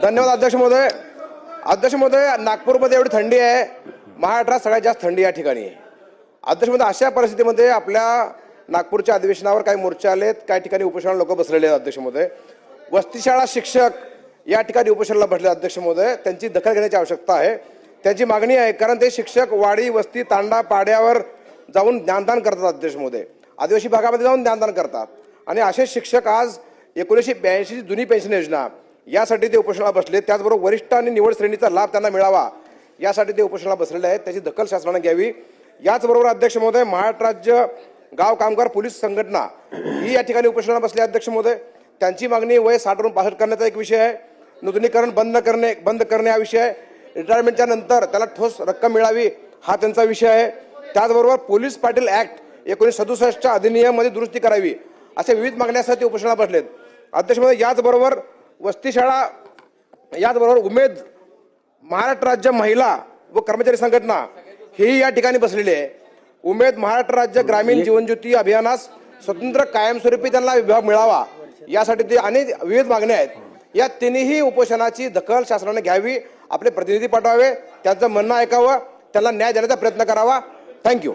धन्यवाद अध्यक्ष महोदय. अध्यक्ष महोदय, नागपूरमध्ये एवढी थंडी आहे, महाराष्ट्रात सगळ्यात जास्त थंडी या ठिकाणी आहे. अध्यक्ष महोदय, अशा परिस्थितीमध्ये आपल्या नागपूरच्या अधिवेशनावर काही मोर्चे आलेत, काही ठिकाणी उपोषणाला लोक बसलेले आहेत. अध्यक्ष महोदय, वस्तीशाळा शिक्षक या ठिकाणी उपोषणाला बसले. अध्यक्ष महोदय, त्यांची दखल घेण्याची आवश्यकता आहे. त्यांची मागणी आहे, कारण ते शिक्षक वाडी, वस्ती, तांडा, पाड्यावर जाऊन ज्ञानदान करतात. अध्यक्ष महोदय, आदिवासी भागामध्ये जाऊन ज्ञानदान करतात आणि असे शिक्षक आज 1982 जुनी पेन्शन योजना यासाठी ते उपोषणाला बसले. त्याचबरोबर वरिष्ठ आणि निवड श्रेणीचा लाभ त्यांना मिळावा यासाठी ते उपोषणाला बसलेले आहेत. त्याची दखल शासनाने घ्यावी. याचबरोबर अध्यक्ष महोदय, महाराष्ट्र राज्य गाव कामगार पोलीस संघटना ही या ठिकाणी उपोषणाला बसली. अध्यक्ष महोदय, त्यांची मागणी वय 60 वरून 65 करण्याचा एक विषय आहे. नूतनीकरण बंद करणे हा विषय आहे. रिटायरमेंटच्या नंतर त्याला ठोस रक्कम मिळावी हा त्यांचा विषय आहे. त्याचबरोबर पोलीस पाटील ऍक्ट 1967च्या अधिनियममध्ये दुरुस्ती करावी अशा विविध मागण्यासाठी उपोषणाला बसलेत. अध्यक्ष महोदय, याचबरोबर वस्तीशाळा, याचबरोबर उमेद महाराष्ट्र राज्य महिला व कर्मचारी संघटना ही या ठिकाणी बसलेली आहे. उमेद महाराष्ट्र राज्य ग्रामीण जीवनज्योती अभियानास स्वतंत्र कायमस्वरूपी त्यांना विभाग मिळावा यासाठी ते अनेक विविध मागण्या आहेत. या तिन्ही उपोषणाची दखल शासनाने घ्यावी, आपले प्रतिनिधी पाठवावे, त्यांचं म्हणणं ऐकावं, त्यांना न्याय देण्याचा प्रयत्न करावा. थँक्यू.